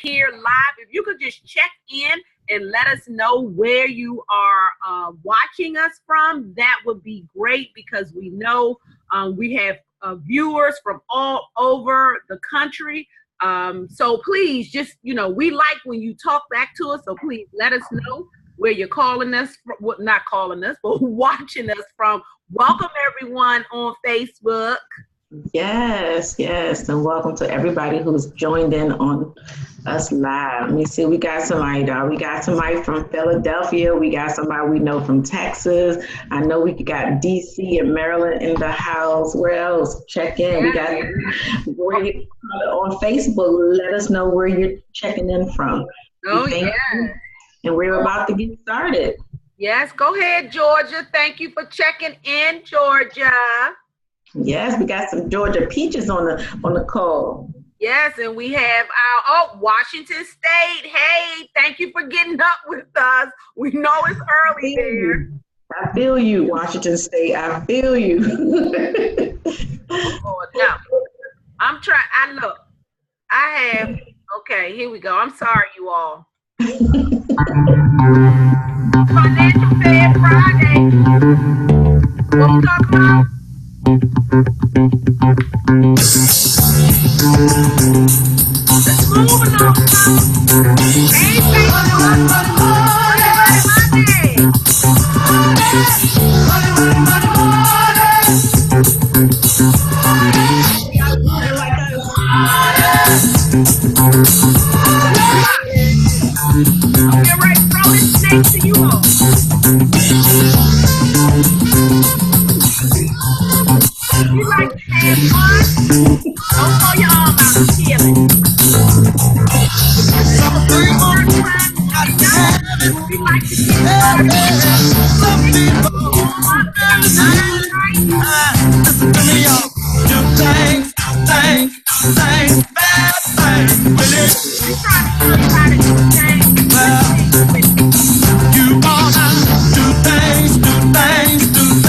here live. If you could just check in and let us know where you are watching us from, that would be great, because we know we have viewers from all over the country. So please just, we like when you talk back to us. So please let us know where you're calling us, not calling us, but watching us from. Welcome everyone on Facebook. Yes, and welcome to everybody who's joined in on us live. Let me see, we got somebody, dog. We got somebody from Philadelphia. We got somebody we know from Texas. I know we got DC and Maryland in the house. Where else? Check in. We got where you on Facebook. Let us know where you're checking in from. Oh, yeah. And we're about to get started. Yes, go ahead, Georgia. Thank you for checking in, Georgia. Yes, we got some Georgia peaches on the call. Yes, and we have our Washington State. Hey, thank you for getting up with us. We know it's early there. I feel you, Washington State. I feel you. Now, I'm trying. Okay, here we go. I'm sorry, you all. Financial Fair Friday. What we talking about? Moving on. Hey, right, throw it next to you all. You like to have fun? Don't throw your arm out and kill it. We like to get some people listen to me, y'all. Do things, bad things, really. We try to show you how to do things. You wanna do things, good things, really.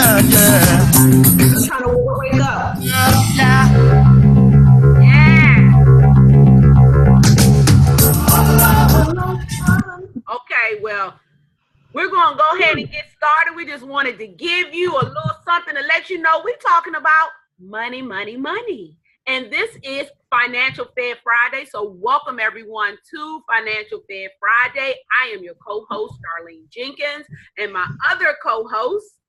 Yeah. I'm trying to wake up. Yeah. Okay, well, we're going to go ahead and get started. We just wanted to give you a little something to let you know we're talking about money. And this is Financial Fair Friday. So welcome everyone to Financial Fair Friday. I am your co-host, Darlene Jenkins, and my other co-host,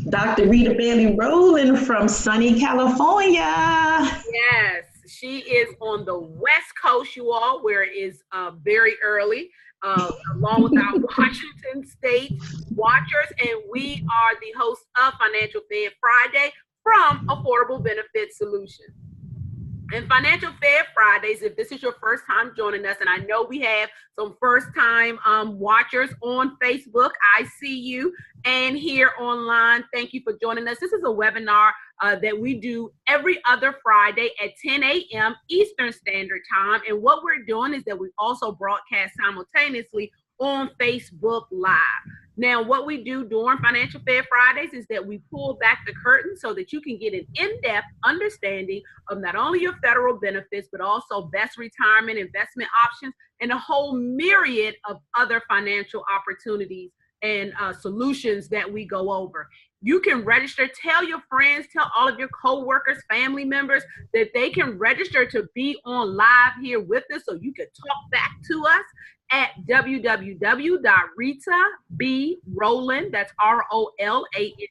Dr. Rita Bailey Rowland from sunny California. Yes, she is on the West Coast, you all, where it is very early, along with our Washington State watchers. And we are the hosts of Financial Fair Friday from Affordable Benefit Solutions. And Financial Fair Fridays, if this is your first time joining us, and I know we have some first-time watchers on Facebook, I see you, and here online, thank you for joining us. This is a webinar that we do every other Friday at 10 a.m. Eastern Standard Time, and what we're doing is that we also broadcast simultaneously on Facebook Live. Now, what we do during Financial Fair Fridays is that we pull back the curtain so that you can get an in-depth understanding of not only your federal benefits, but also best retirement investment options and a whole myriad of other financial opportunities and solutions that we go over. You can register, tell your friends, tell all of your co-workers, family members that they can register to be on live here with us so you can talk back to us at www.ritabroland, that's ROLAND,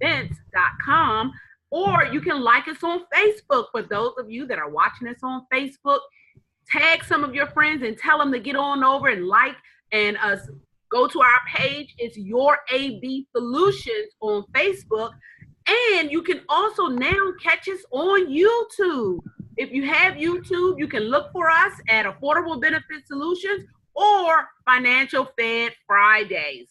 events.com, or you can like us on Facebook. For those of you that are watching us on Facebook, tag some of your friends and tell them to get on over and like and go to our page. It's Your AV Solutions on Facebook. And you can also now catch us on YouTube. If you have YouTube, you can look for us at Affordable Benefit Solutions or Financial Fair Fridays.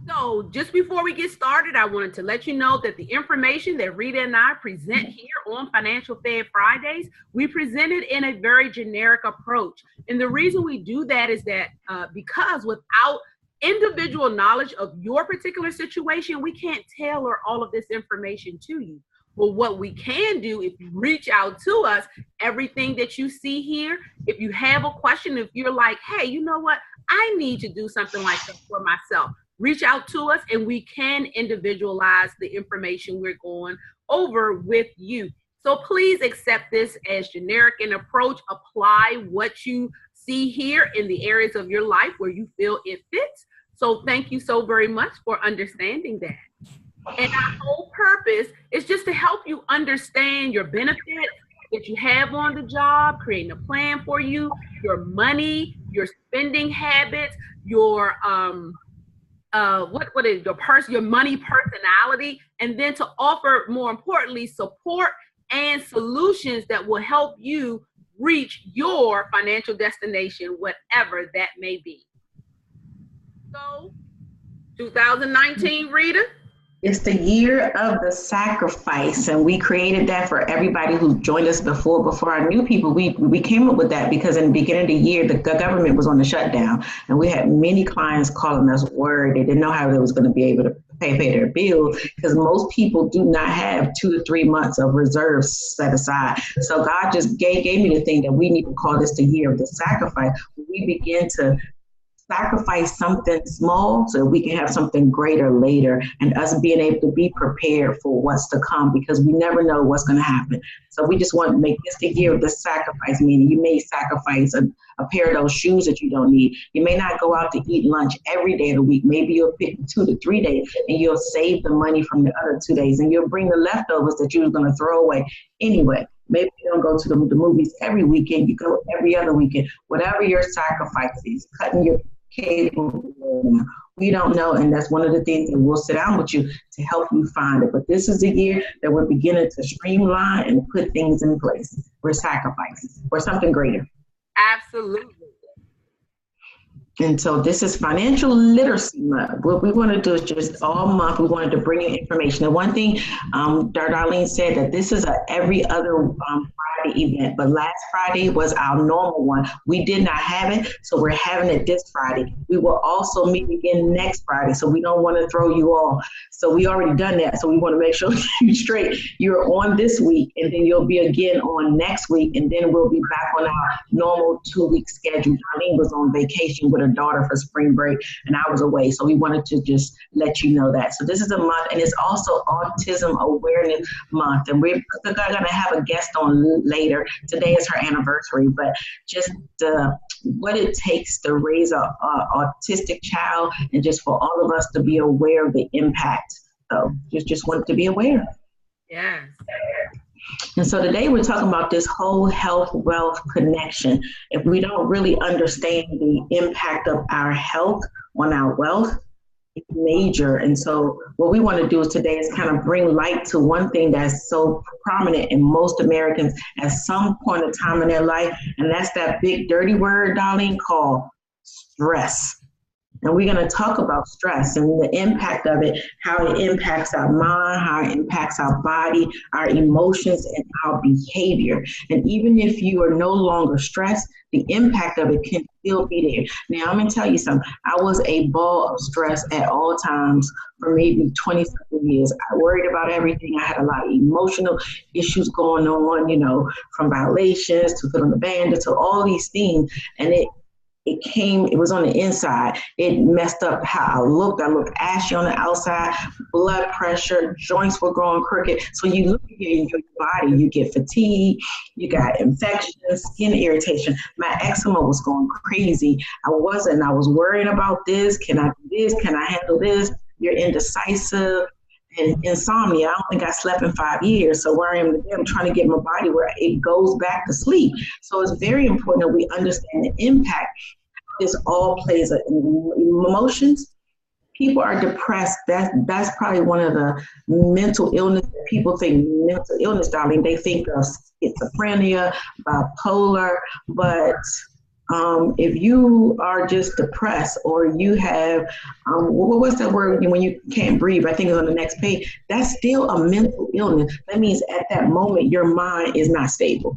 So just before we get started, I wanted to let you know that the information that Rita and I present here on Financial Fair Fridays, we present it in a very generic approach. And the reason we do that is that because without individual knowledge of your particular situation, we can't tailor all of this information to you. But what we can do, if you reach out to us, everything that you see here, if you have a question, if you're like, hey, you know what, I need to do something like that for myself, reach out to us and we can individualize the information we're going over with you. So please accept this as generic in approach. Apply what you see here in the areas of your life where you feel it fits. So thank you so very much for understanding that. And our whole purpose is just to help you understand your benefits that you have on the job, creating a plan for you, your money, your spending habits, your your money personality, and then to offer, more importantly, support and solutions that will help you reach your financial destination, whatever that may be. So, 2019, Rita? It's the year of the sacrifice, and we created that for everybody who joined us before our new people. We came up with that because in the beginning of the year, the government was on the shutdown, and we had many clients calling us worried. They didn't know how they was going to be able to pay their bills because most people do not have 2 to 3 months of reserves set aside. So God just gave me the thing that we need to call this the year of the sacrifice. We begin to sacrifice something small so that we can have something greater later, and us being able to be prepared for what's to come because we never know what's going to happen. So we just want to make this the year of the sacrifice, meaning you may sacrifice a pair of those shoes that you don't need. You may not go out to eat lunch every day of the week. Maybe you'll pick 2 to 3 days and you'll save the money from the other 2 days and you'll bring the leftovers that you were going to throw away anyway. Maybe you don't go to the movies every weekend. You go every other weekend. Whatever your sacrifice is, cutting your cable, we don't know, and that's one of the things that we'll sit down with you to help you find it. But this is the year that we're beginning to streamline and put things in place. We're sacrificing for something greater. Absolutely. And so this is Financial Literacy Month. What we want to do is just all month, we wanted to bring in information. And one thing, Darlene said that this is a every other Friday event, but last Friday was our normal one. We did not have it, so we're having it this Friday. We will also meet again next Friday, so we don't want to throw you off. So we already done that, so we want to make sure you're straight. You're on this week, and then you'll be again on next week, and then we'll be back on our normal 2-week schedule. Darlene was on vacation with her daughter for spring break, and I was away, so we wanted to just let you know that. So this is a month, and it's also Autism Awareness Month, and we're going to have a guest on later. Today is her anniversary, but just what it takes to raise a autistic child, and just for all of us to be aware of the impact. So just want to be aware. Yes. And so today we're talking about this whole health-wealth connection. If we don't really understand the impact of our health on our wealth, it's major. And so what we want to do today is kind of bring light to one thing that's so prominent in most Americans at some point in time in their life, and that's that big dirty word, Darlene, called stress. And we're going to talk about stress and the impact of it, how it impacts our mind, how it impacts our body, our emotions, and our behavior. And even if you are no longer stressed, the impact of it can still be there. Now, I'm going to tell you something. I was a ball of stress at all times for maybe 20-something years. I worried about everything. I had a lot of emotional issues going on, from violations to feeling abandoned to all these things. And it was on the inside. It messed up how I looked. I looked ashy on the outside, blood pressure, joints were growing crooked. So you look at your body, you get fatigue, you got infections, skin irritation. My eczema was going crazy. I was worrying about this. Can I do this? Can I handle this? You're indecisive. And insomnia. I don't think I slept in 5 years. So where I am today, I'm trying to get my body where it goes back to sleep. So it's very important that we understand the impact this all plays in emotions. People are depressed. That's probably one of the mental illness. People think mental illness, Darlene. They think of schizophrenia, bipolar, but if you are just depressed or you have, what's that word when you can't breathe? I think it's on the next page. That's still a mental illness. That means at that moment, your mind is not stable.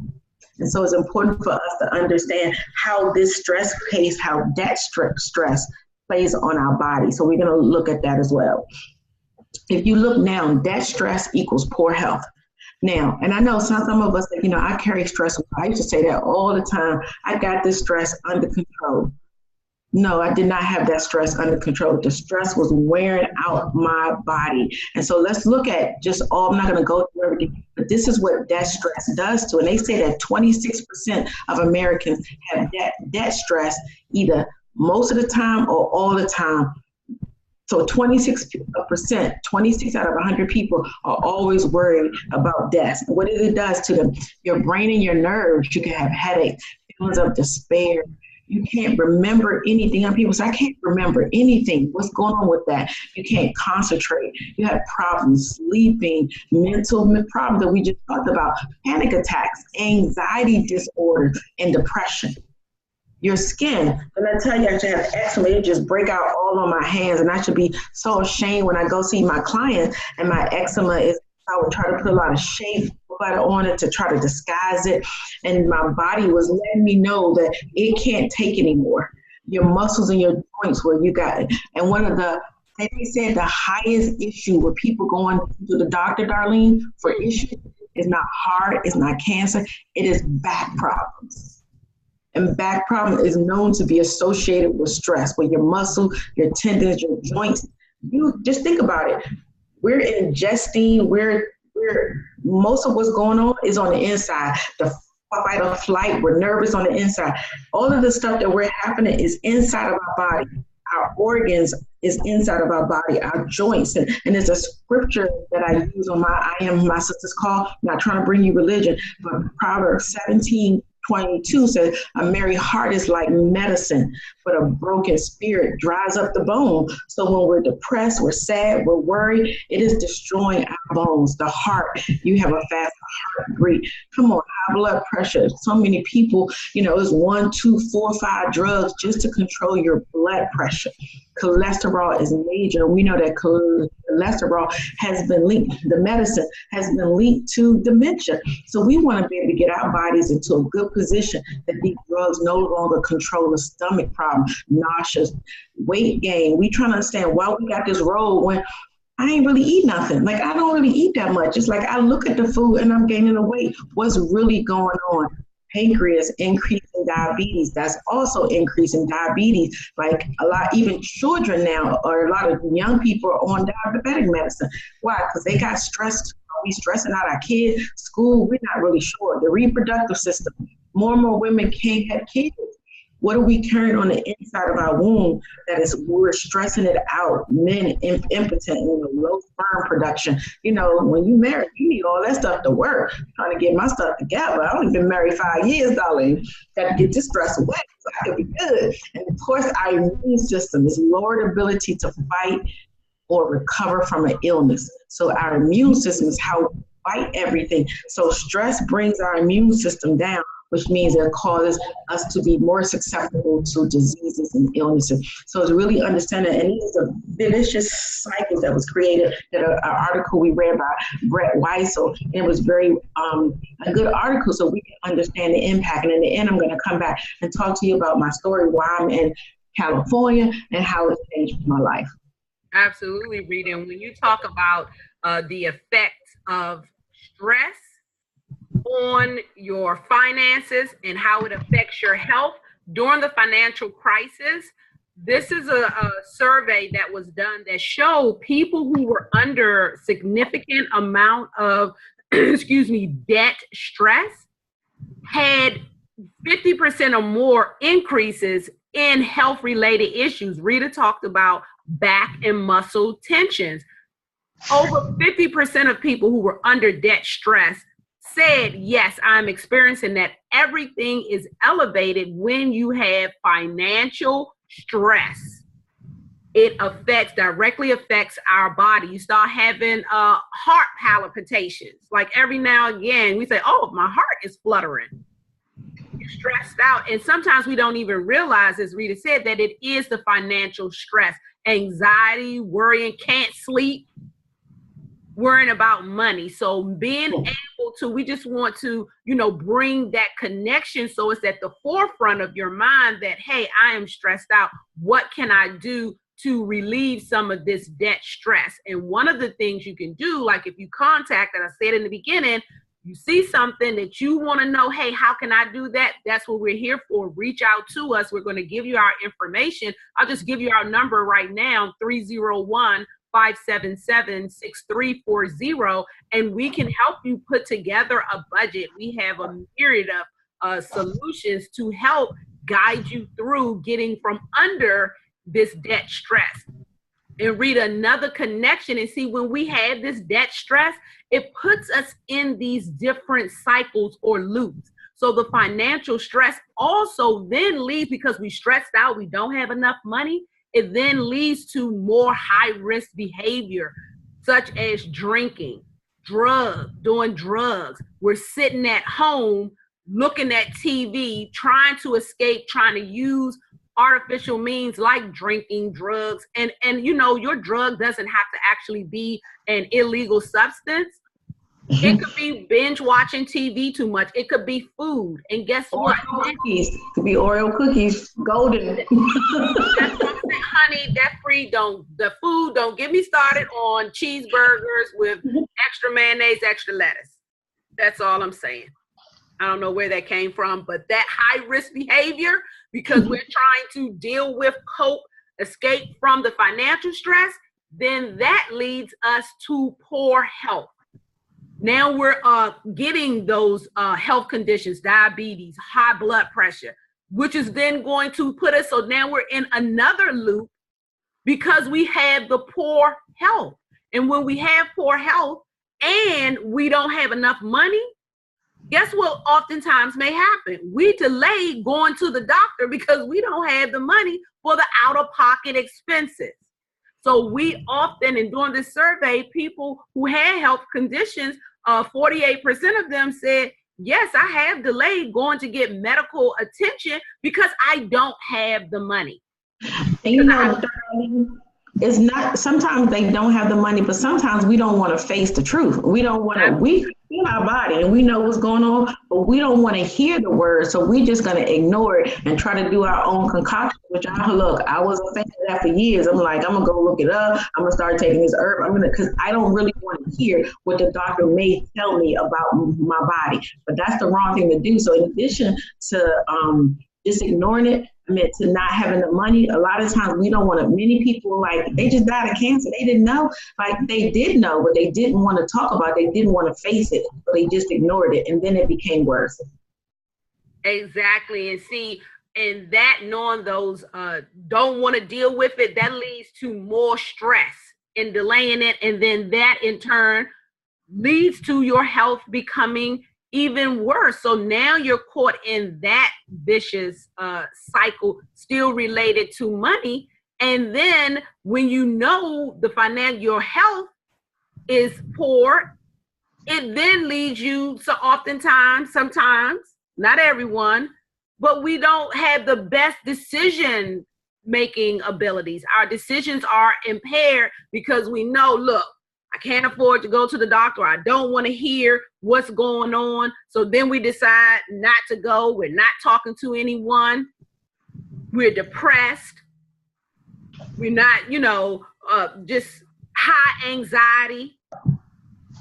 And so it's important for us to understand how this stress plays, how that stress plays on our body. So we're going to look at that as well. If you look now, that stress equals poor health. Now, and I know some of us, you know, I carry stress. I used to say that all the time. I got this stress under control. No, I did not have that stress under control. The stress was wearing out my body. And so let's look at just all, I'm not going to go through everything, but this is what debt stress does to. And they say that 26% of Americans have debt stress either most of the time or all the time. So 26%, 26 out of 100 people are always worried about death. What it does to them, your brain and your nerves, you can have headaches, feelings of despair. You can't remember anything. And people say, I can't remember anything. What's going on with that? You can't concentrate. You have problems sleeping, mental problems that we just talked about, panic attacks, anxiety disorders, and depression. Your skin, and I tell you, I should have eczema, it just break out all on my hands, and I should be so ashamed when I go see my client and my eczema is, I would try to put a lot of shea butter on it to try to disguise it, and my body was letting me know that it can't take anymore. Your muscles and your joints where you got it. And one of the, they said the highest issue where people going to the doctor, Darlene, for issues is not heart, it's not cancer, it is back problems. And back problem is known to be associated with stress, with your muscle, your tendons, your joints. You just think about it. We're ingesting, we're most of what's going on is on the inside. The fight or flight, we're nervous on the inside. All of the stuff that we're happening is inside of our body. Our organs is inside of our body, our joints. And there's a scripture that I use on my I Am My Sister's Call. I'm not trying to bring you religion, but Proverbs 17:22 says, a merry heart is like medicine, but a broken spirit dries up the bone. So when we're depressed, we're sad, we're worried, it is destroying our bones. The heart, you have a fast heartbeat. Come on, high blood pressure. So many people, you know, it's 1, 2, 4, 5 drugs just to control your blood pressure. Cholesterol is major. We know that cholesterol has been linked, the medicine has been linked to dementia. So we want to be able to get our bodies into a good position that these drugs no longer control the stomach problem, nausea, weight gain. We trying to understand why we got this road when I ain't really eat nothing. Like, I don't really eat that much. It's like I look at the food and I'm gaining the weight. What's really going on? Pancreas increase in diabetes. That's also increasing diabetes. Like a lot, even children now, or a lot of young people are on diabetic medicine. Why? Because they got stressed. Are we stressing out our kids? School, we're not really sure. The reproductive system. More and more women can't have kids. What are we carrying on the inside of our womb that is, we're stressing it out? Men impotent, you know, low sperm production. You know, when you marry, you need all that stuff to work. I'm trying to get my stuff together. I've only been married 5 years, darling. Got to get this stress away so I can be good. And of course, our immune system is lowered ability to fight or recover from an illness. So our immune system is how we fight everything. So stress brings our immune system down, which means it causes us to be more susceptible to diseases and illnesses. So it's really understanding, and these are vicious cycles that was created, that an article we read by Brett Weissel. It was very a good article so we can understand the impact. And in the end, I'm gonna come back and talk to you about my story, why I'm in California and how it changed my life. Absolutely, Rita. And when you talk about the effects of stress on your finances and how it affects your health during the financial crisis, this is a survey that was done that showed people who were under significant amount of debt stress had 50% or more increases in health related issues. Rita talked about back and muscle tensions. Over 50% of people who were under debt stress said, yes, I'm experiencing that. Everything is elevated when you have financial stress. It directly affects our body. You start having heart palpitations. Like every now and again, we say, oh, my heart is fluttering. You're stressed out. And sometimes we don't even realize, as Rita said, that it is the financial stress, anxiety, worrying, can't sleep, worrying about money. So being able to, we just want to, bring that connection so it's at the forefront of your mind that, hey, I am stressed out. What can I do to relieve some of this debt stress. And one of the things you can do, like if you contact, as I said in the beginning, you see something that you want to know, hey, how can I do that? That's what we're here for. Reach out to us. We're going to give you our information. I'll just give you our number right now, 301-577-6340, and we can help you put together a budget. We have a myriad of solutions to help guide you through getting from under this debt stress. And read another connection and see, when we have this debt stress, it puts us in these different cycles or loops. So the financial stress also then leads, because we stressed out, we don't have enough money, it then leads to more high-risk behavior, such as drinking, doing drugs. We're sitting at home looking at TV, trying to escape, trying to use artificial means like drinking, drugs, and you know, your drug doesn't have to actually be an illegal substance. It could be binge watching TV too much. It could be food. And guess what? Cookies. It could be Oreo cookies, golden. That's what I'm saying, honey, the food, don't get me started on cheeseburgers with extra mayonnaise, extra lettuce. That's all I'm saying. I don't know where that came from, but that high risk behavior, because we're trying to deal with, escape from the financial stress, then that leads us to poor health. Now we're getting those health conditions, diabetes, high blood pressure, which is then going to put us, so now we're in another loop because we have the poor health. And when we have poor health and we don't have enough money, guess what oftentimes may happen? We delay going to the doctor because we don't have the money for the out-of-pocket expenses. So we often, and during this survey, people who had health conditions, 48% of them said, yes, I have delayed going to get medical attention because I don't have the money. And you know, it's not, sometimes they don't have the money, but sometimes we don't want to face the truth. We don't want to, we feel our body and we know what's going on, but we don't want to hear the words. So we're just going to ignore it and try to do our own concoction, which I was a fan of that for years. I'm like, I'm going to go look it up. I'm going to start taking this herb. Because I don't really want to hear what the doctor may tell me about my body, but that's the wrong thing to do. So in addition to just ignoring it, to not having the money, a lot of times we don't want to, many people, like, they just died of cancer. They didn't know, like they did know, but they didn't want to talk about it. They didn't want to face it, but they just ignored it. And then it became worse. Exactly. And see, and that knowing those don't want to deal with it, that leads to more stress and delaying it. And then that in turn leads to your health becoming even worse. So now you're caught in that vicious cycle, still related to money. And then when you know your health is poor, it then leads you to sometimes, not everyone, but we don't have the best decision making abilities. Our decisions are impaired because we know, look, I can't afford to go to the doctor. I don't want to hear what's going on. So then we decide not to go. We're not talking to anyone. We're depressed. We're not, just high anxiety,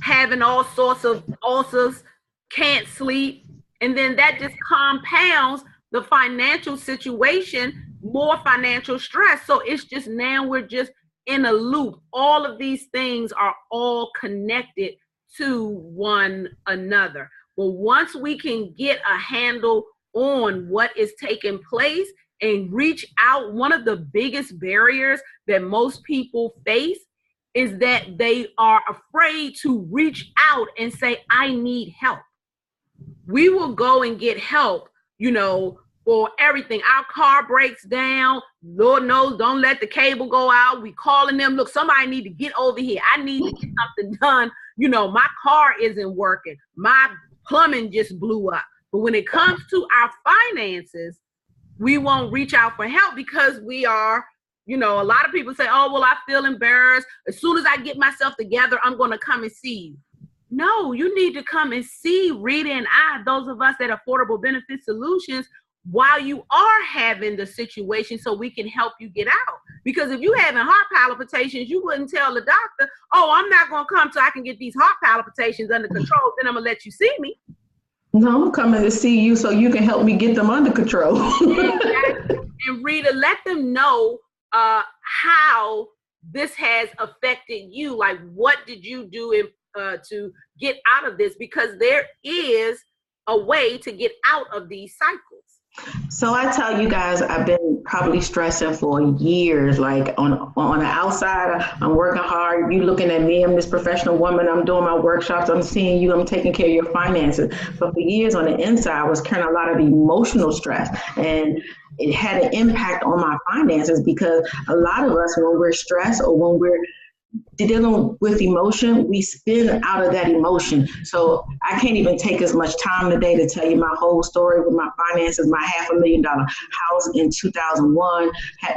having all sorts of ulcers, can't sleep. And then that just compounds the financial situation, more financial stress. So it's just, now we're just in a loop. All of these things are all connected to one another. But once we can get a handle on what is taking place and reach out, one of the biggest barriers that most people face is that they are afraid to reach out and say, I need help. We will go and get help, for everything. Our car breaks down. Lord knows, don't let the cable go out. We calling them, look, somebody need to get over here. I need to get something done. My car isn't working. My plumbing just blew up. But when it comes to our finances, we won't reach out for help because we are, a lot of people say, oh, well, I feel embarrassed. As soon as I get myself together, I'm going to come and see you. No, you need to come and see Rita and I, those of us at Affordable Benefit Solutions, while you are having the situation so we can help you get out. Because if you having heart palpitations, you wouldn't tell the doctor, oh, I'm not going to come till I can get these heart palpitations under control. Then I'm going to let you see me. No, I'm coming to see you so you can help me get them under control. Exactly. And Rita, let them know how this has affected you. Like, what did you do to get out of this? Because there is a way to get out of these cycles. So I tell you guys, I've been probably stressing for years. Like on the outside, I'm working hard. You looking at me, I'm this professional woman. I'm doing my workshops. I'm seeing you. I'm taking care of your finances. But for years on the inside, I was carrying a lot of emotional stress, and it had an impact on my finances because a lot of us, when we're stressed or when we're dealing with emotion, we spin out of that emotion. So I can't even take as much time today to tell you my whole story with my finances, my $500,000 house in 2001,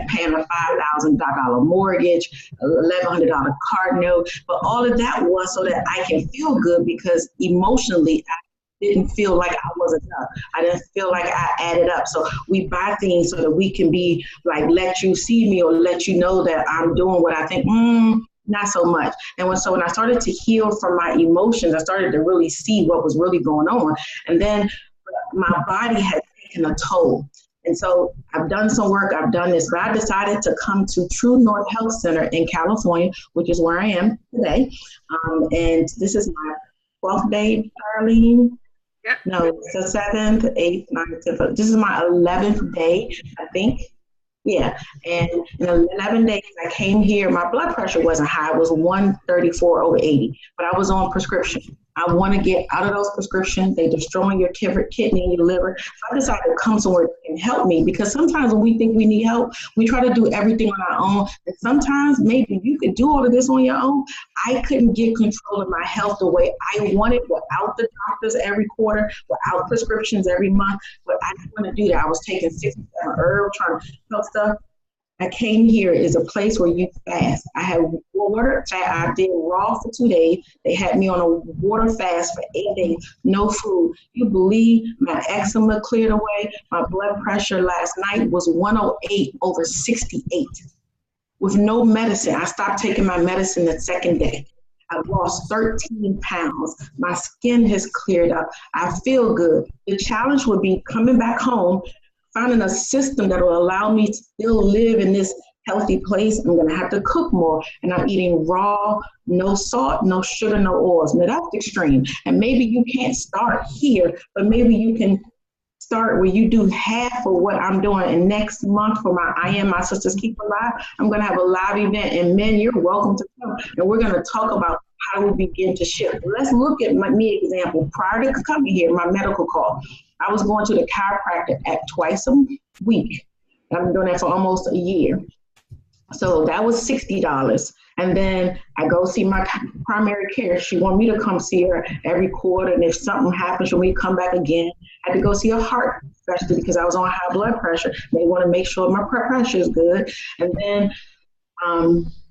paying a $5,000 mortgage, $1,100 car note. But all of that was so that I can feel good, because emotionally, I didn't feel like I wasn't enough. I didn't feel like I added up. So we buy things so that we can be like, let you see me or let you know that I'm doing what I think, not so much. And when I started to heal from my emotions, I started to really see what was really going on. And then my body had taken a toll. And so I've done some work, I've done this, but I decided to come to True North Health Center in California, which is where I am today. And this is my 12th day, Darlene. Yep. No, it's the 7th, 8th, 9th, 10th. This is my 11th day, I think. Yeah, and in 11 days I came here, my blood pressure wasn't high, it was 134/80, but I was on prescription. I want to get out of those prescriptions. They're destroying your kidney and your liver. So I decided to come somewhere that can help me, because sometimes when we think we need help, we try to do everything on our own. And sometimes maybe you could do all of this on your own. I couldn't get control of my health the way I wanted without the doctors every quarter, without prescriptions every month. But I didn't want to do that. I was taking 6 or 7 herbs, trying to help stuff. I came here is a place where you fast. I had water. I did raw for 2 days. They had me on a water fast for 8 days, no food. You believe my eczema cleared away? My blood pressure last night was 108/68 with no medicine. I stopped taking my medicine the second day. I've lost 13 pounds. My skin has cleared up. I feel good. The challenge would be coming back home, finding a system that will allow me to still live in this healthy place. I'm gonna have to cook more, and I'm eating raw, no salt, no sugar, no oils. Now that's extreme. And maybe you can't start here, but maybe you can start where you do half of what I'm doing. And next month for my Sisters Keep Alive, I'm gonna have a live event, and men, you're welcome to come. And we're gonna talk about how do we begin to shift. Let's look at me example. Prior to coming here, my medical call, I was going to the chiropractor at twice a week. I've been doing that for almost a year. So that was $60. And then I go see my primary care. She wanted me to come see her every quarter. And if something happens, she want me to come back again. I had to go see a heart specialist because I was on high blood pressure. They want to make sure my pressure is good. And then,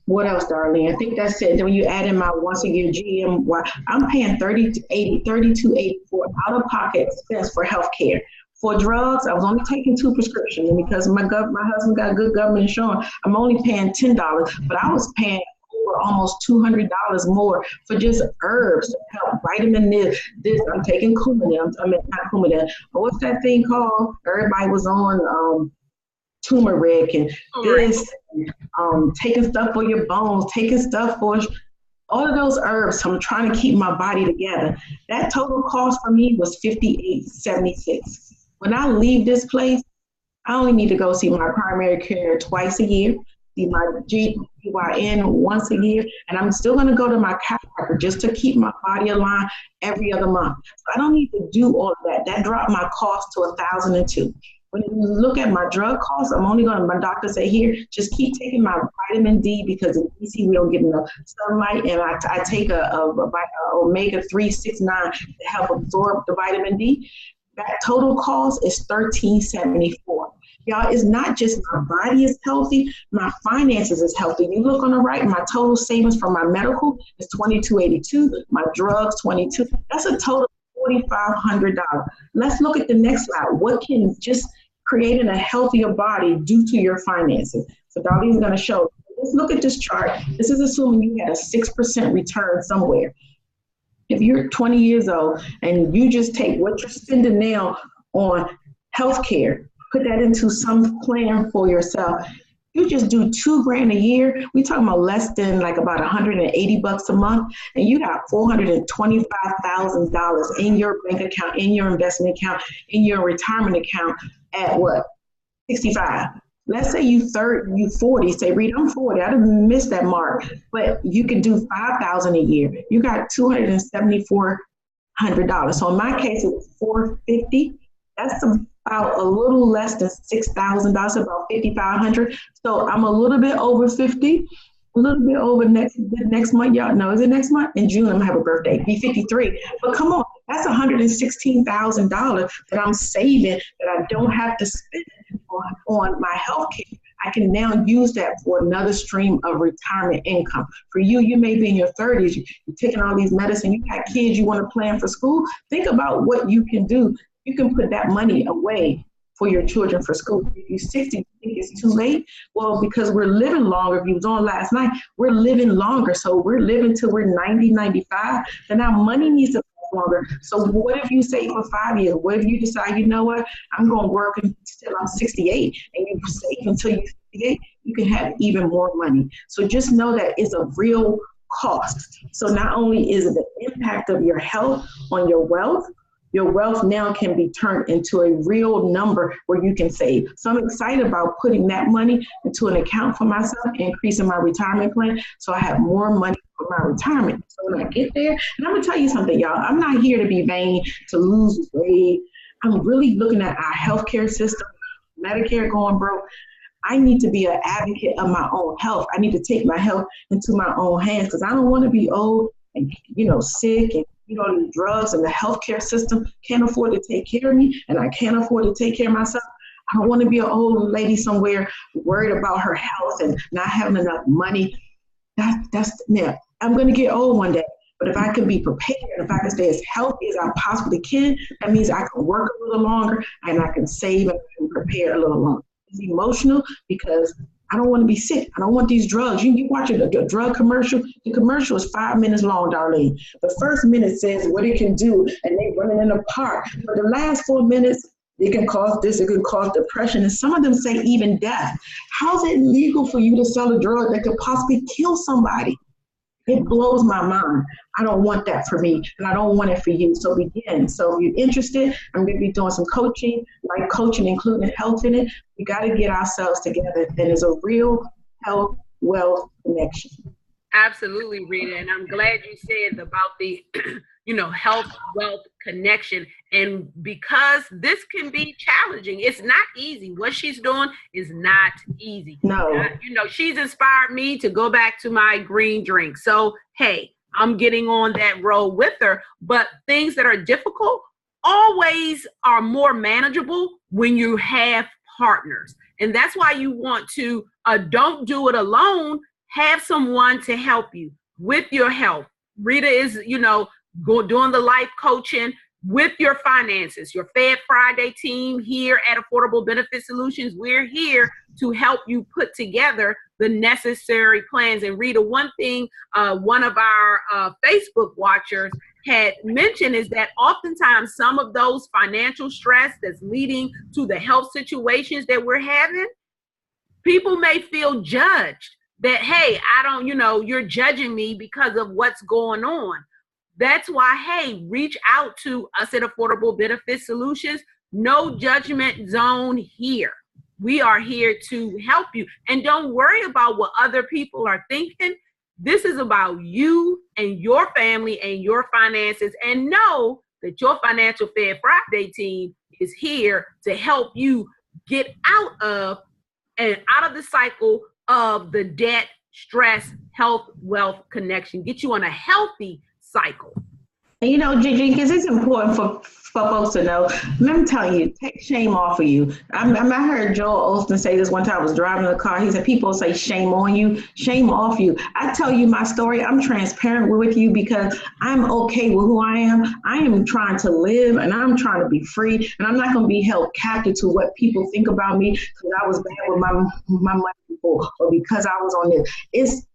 what else, Darlene? I think that's it. Then when you add in my once a year GM, I'm paying $32.84 out of pocket expense for healthcare. For drugs, I was only taking 2 prescriptions, and because my husband got good government insurance, I'm only paying $10. But I was paying over almost $200 more for just herbs to help. Vitamin this. I'm taking Coumadin. Not Coumadin. But what's that thing called? Everybody was on turmeric and this, taking stuff for your bones, taking stuff for all of those herbs. I'm trying to keep my body together. That total cost for me was $58.76. When I leave this place, I only need to go see my primary care twice a year, see my GYN once a year, and I'm still going to go to my chiropractor just to keep my body aligned every other month. So I don't need to do all of that. That dropped my cost to $1,002. When you look at my drug costs, I'm only my doctor say here, just keep taking my vitamin D, because in DC we don't get enough sunlight, and I take a omega-3 6/9 to help absorb the vitamin D. That total cost is $13.74. Y'all, it's not just my body is healthy, my finances is healthy. You look on the right, my total savings from my medical is $22.82, my drugs $22. That's a total $4,500. Let's look at the next slide. What can just creating a healthier body due to your finances. So Darlene's going to show. Let's look at this chart. This is assuming you had a 6% return somewhere. If you're 20 years old and you just take what you're spending now on healthcare, put that into some plan for yourself. You just do $2,000 a year. We talking about less than like about $180 a month, and you got $425,000 in your bank account, in your investment account, in your retirement account at what? 65. Let's say you 40. Say, Rita, I'm 40. I didn't miss that mark, but you can do $5,000 a year. You got $274,000. So in my case, it was $450. That's about a little less than $6,000, about $5,500. So I'm a little bit over 50, a little bit over next month. Y'all know, is it next month? In June, I'm gonna have a birthday, be 53. But come on, that's $116,000 that I'm saving that I don't have to spend on my health care. I can now use that for another stream of retirement income. For you, you may be in your 30s, you're taking all these medicine, you got kids, you want to plan for school. Think about what you can do. You can put that money away for your children for school. If you're 60, you think it's too late? Well, because we're living longer. If you was on last night, we're living longer. So we're living till we're 90, 95, and our money needs to last longer. So what if you save for 5 years? What if you decide, you know what, I'm going to work until I'm 68, and you save until you're 68, you can have even more money. So just know that it's a real cost. So not only is it the impact of your health on your wealth now can be turned into a real number where you can save. So I'm excited about putting that money into an account for myself, increasing my retirement plan so I have more money for my retirement. So when I get there, and I'm gonna tell you something, y'all, I'm not here to be vain, to lose weight. I'm really looking at our healthcare system, Medicare going broke. I need to be an advocate of my own health. I need to take my health into my own hands because I don't want to be old and sick and the drugs, and the healthcare system can't afford to take care of me, and I can't afford to take care of myself. I don't want to be an old lady somewhere worried about her health and not having enough money. That's I'm going to get old one day, but if I can be prepared, if I can stay as healthy as I possibly can, that means I can work a little longer and I can save and prepare a little longer. It's emotional because I don't want to be sick. I don't want these drugs. You watch a drug commercial. The commercial is 5 minutes long, Darlene. The first minute says what it can do, and they running in the park. But the last 4 minutes, it can cause this, it can cause depression, and some of them say even death. How's it legal for you to sell a drug that could possibly kill somebody? It blows my mind. I don't want that for me, and I don't want it for you. So begin. So if you're interested, I'm going to be doing some coaching, like coaching, including health in it. We got to get ourselves together. And it's a real health, wealth connection. Absolutely, Rita. And I'm glad you said about the, health, wealth connection. And because this can be challenging, it's not easy. What she's doing is not easy. No. She's inspired me to go back to my green drink. So, hey, I'm getting on that road with her. But things that are difficult always are more manageable when you have partners. And that's why you want to don't do it alone. Have someone to help you with your health. Rita is, doing the life coaching with your finances. Your Fed Friday team here at Affordable Benefit Solutions, we're here to help you put together the necessary plans. And Rita, one thing one of our Facebook watchers had mentioned is that oftentimes some of those financial stress that's leading to the health situations that we're having, people may feel judged. That, hey, I don't, you're judging me because of what's going on. That's why, hey, reach out to us at Affordable Benefit Solutions. No judgment zone here. We are here to help you. And don't worry about what other people are thinking. This is about you and your family and your finances. And know that your Financial Fed Friday team is here to help you get out of the cycle of the debt, stress, health, wealth connection, get you on a healthy cycle. And you know, Jenkins, it's important for folks to know. I'm telling you, take shame off of you. I heard Joel Osteen say this one time. I was driving the car. He said, people say shame on you, shame off you. I tell you my story. I'm transparent with you because I'm okay with who I am. I am trying to live and I'm trying to be free. And I'm not going to be held captive to what people think about me because I was bad with my money before or because I was on this.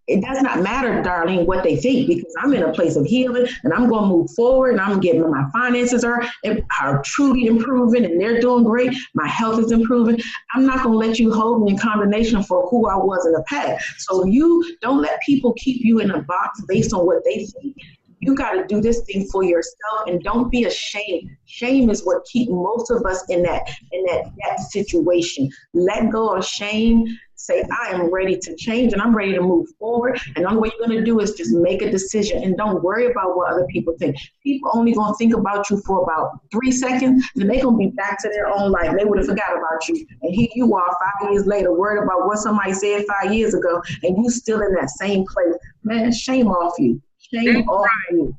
It does not matter, darling, what they think because I'm in a place of healing and I'm going to move forward and I'm getting my finances are truly improving and they're doing great. My health is improving. I'm not going to let you hold me in condemnation for who I was in the past. So you don't let people keep you in a box based on what they think. You got to do this thing for yourself and don't be ashamed. Shame is what keeps most of us in that situation. Let go of shame. Say, I am ready to change and I'm ready to move forward. And the only way you're going to do is just make a decision and don't worry about what other people think. People only going to think about you for about 3 seconds, then they're going to be back to their own life. They would have forgot about you. And here you are 5 years later, worried about what somebody said 5 years ago, and you still in that same place. Man, shame off you. Shame off you.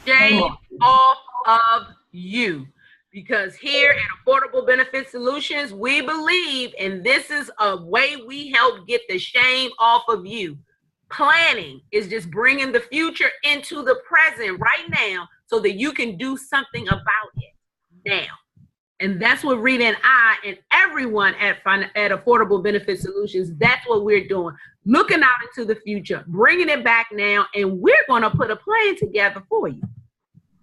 Shame off of you. Because here at Affordable Benefit Solutions, we believe, and this is a way we help get the shame off of you. Planning is just bringing the future into the present right now so that you can do something about it now. And that's what Rita and I and everyone at Affordable Benefit Solutions, that's what we're doing. Looking out into the future, bringing it back now, and we're going to put a plan together for you.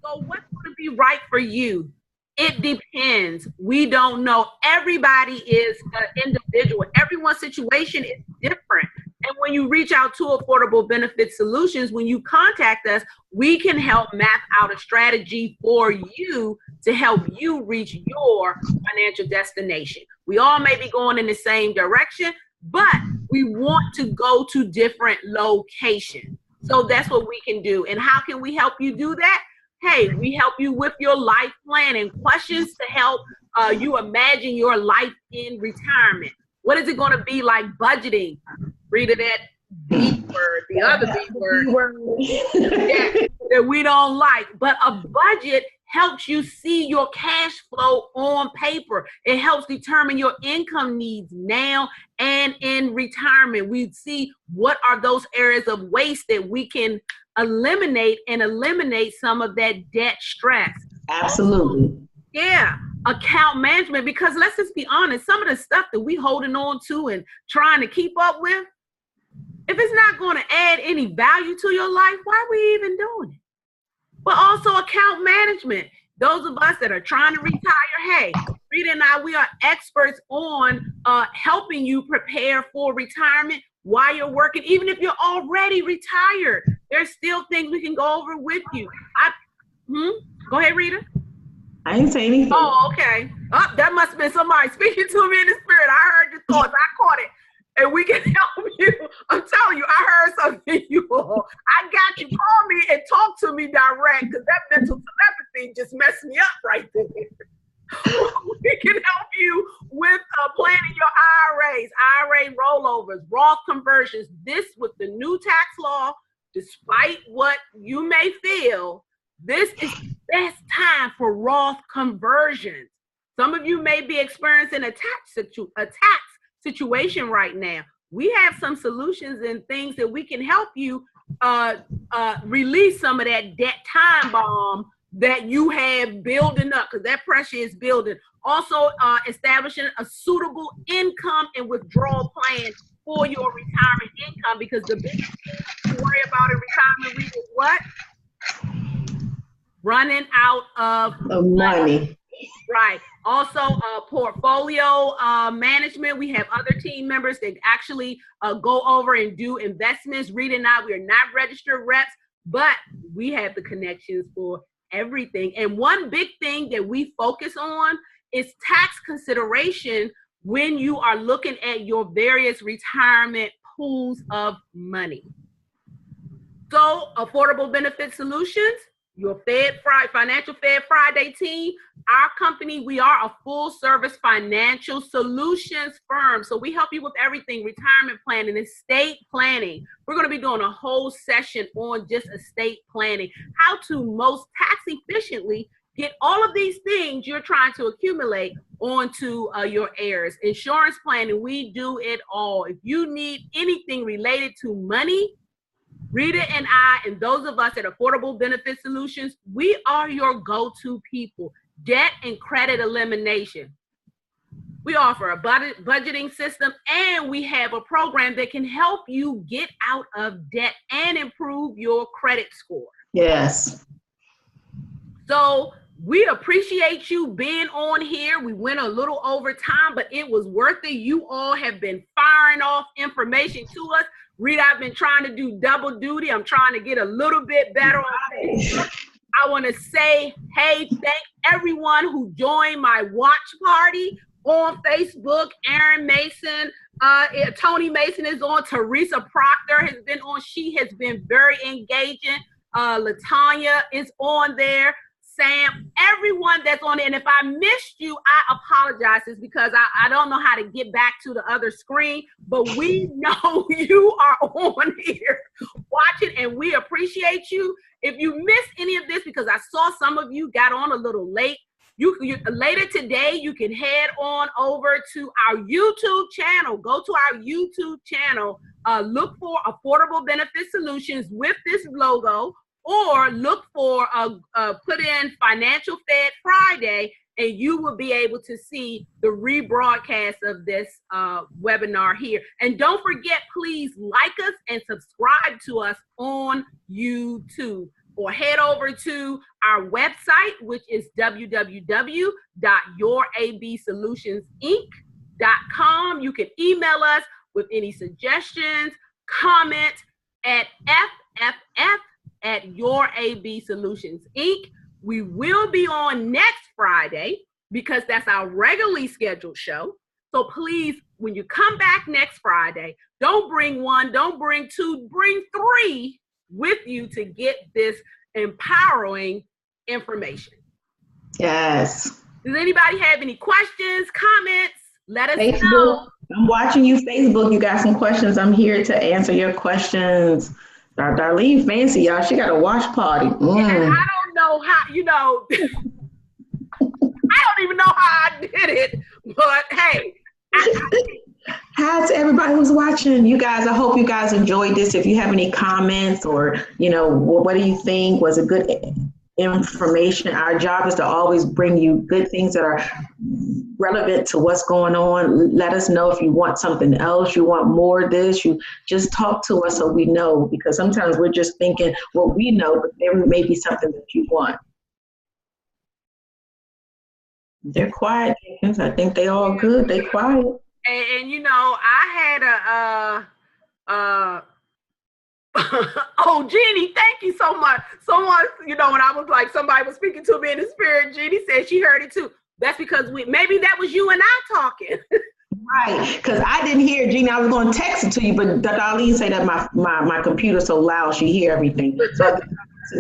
So what's going to be right for you? It depends. We don't know. Everybody is an individual. Everyone's situation is different. And when you reach out to Affordable Benefit Solutions, when you contact us, we can help map out a strategy for you to help you reach your financial destination. We all may be going in the same direction, but we want to go to different locations. So that's what we can do. And how can we help you do that? Hey, we help you with your life plan and questions to help you imagine your life in retirement. What is it going to be like budgeting? Rita, that B word, the other B word that we don't like. But a budget helps you see your cash flow on paper. It helps determine your income needs now and in retirement. We see what are those areas of waste that we can eliminate some of that debt stress. Absolutely. Yeah. Account management, because let's just be honest, some of the stuff that we holding on to and trying to keep up with, if it's not going to add any value to your life, why are we even doing it? But also account management. Those of us that are trying to retire, hey, Rita and I, we are experts on helping you prepare for retirement while you're working. Even if you're already retired, there's still things we can go over with you. Go ahead, Rita. I didn't say anything. Oh, okay. Oh, that must have been somebody speaking to me in the spirit. I heard your thoughts. I caught it. And we can help you. I'm telling you, I heard something you all. I got you. Call me and talk to me direct because that mental telepathy just messed me up right there. We can help you with planning your IRAs, IRA rollovers, Roth conversions. This with the new tax law, despite what you may feel, this is the best time for Roth conversions. Some of you may be experiencing a tax situation right now. We have some solutions and things that we can help you release some of that debt time bomb that you have building up, because that pressure is building. Also, establishing a suitable income and withdrawal plan for your retirement income, because the biggest thing to worry about in retirement is what? Running out of money. Right. Also, portfolio management. We have other team members that actually go over and do investments. Rita and I, we are not registered reps, but we have the connections for everything. And one big thing that we focus on is tax consideration when you are looking at your various retirement pools of money. So, Affordable Benefit Solutions, your Financial Fed Friday team. Our company, we are a full service financial solutions firm. So we help you with everything, retirement planning, estate planning. We're going to be doing a whole session on just estate planning, how to most tax efficiently get all of these things you're trying to accumulate onto your heirs. Insurance planning, we do it all. If you need anything related to money, Rita and I, and those of us at Affordable Benefit Solutions, we are your go-to people. Debt and credit elimination. We offer a budgeting system, and we have a program that can help you get out of debt and improve your credit score. Yes. So we appreciate you being on here. We went a little over time, but it was worth it. You all have been firing off information to us. Rita, I've been trying to do double duty. I'm trying to get a little bit better on Facebook. I want to say, hey, thank everyone who joined my watch party on Facebook. Aaron Mason, Tony Mason is on. Teresa Proctor has been on. She has been very engaging. Latanya is on there. Sam, everyone that's on it. And if I missed you, I apologize. It's because I don't know how to get back to the other screen, but we know you are on here watching, and we appreciate you. If you missed any of this, because I saw some of you got on a little late, you later today, you can head on over to our YouTube channel. Go to our YouTube channel, look for Affordable Benefit Solutions with this logo, or look for put in Financial Fed Friday, and you will be able to see the rebroadcast of this webinar here. And don't forget, please like us and subscribe to us on YouTube, or head over to our website, which is www.yourabsolutionsinc.com. You can email us with any suggestions, comments at FFF@Your Solutions Inc. We will be on next Friday because that's our regularly scheduled show. So please, when you come back next Friday, don't bring one, don't bring two, bring three with you to get this empowering information. Yes. Does anybody have any questions, comments? Let us Facebook, know. I'm watching you, Facebook. You got some questions. I'm here to answer your questions. Darlene fancy, y'all. She got a watch party. And I don't know how, I don't even know how I did it, but hey. Hi to everybody who's watching. You guys, I hope you guys enjoyed this. If you have any comments or, what do you think? Was it good information? Our job is to always bring you good things that are relevant to what's going on. Let us know if you want something else, you want more of this. You just talk to us so we know, because sometimes we're just thinking what we know, but there may be something that you want. They're quiet, Jenkins. I think they all good. They quiet. And I had oh, Jeannie, thank you so much. Someone, when I was like, somebody was speaking to me in the spirit, Jeannie said she heard it too. That's because maybe that was you and I talking. Right, because I didn't hear, Jeannie. I was going to text it to you, but Darlene said that my computer's so loud she hear everything. So it's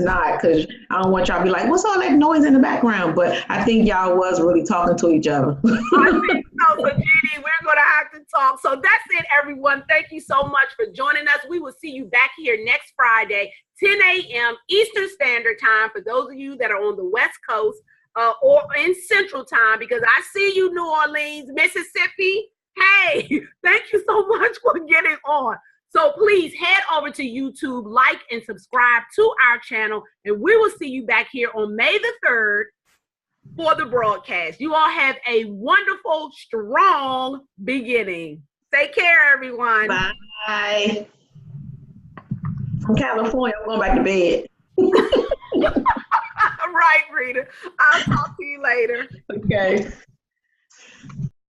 not, because I don't want y'all to be like, what's all that noise in the background? But I think y'all was really talking to each other. I think so. So, Jeannie, we're going to have to talk. So that's it, everyone. Thank you so much for joining us. We will see you back here next Friday, 10 a.m. Eastern Standard Time, for those of you that are on the West Coast or in Central Time, because I see you, New Orleans, Mississippi. Hey, thank you so much for getting on. So please head over to YouTube, like and subscribe to our channel, and we will see you back here on May the 3rd for the broadcast. You all have a wonderful, strong beginning. Take care, everyone. Bye. From California, I'm going back to bed. Right, Rita. I'll talk to you later. Okay.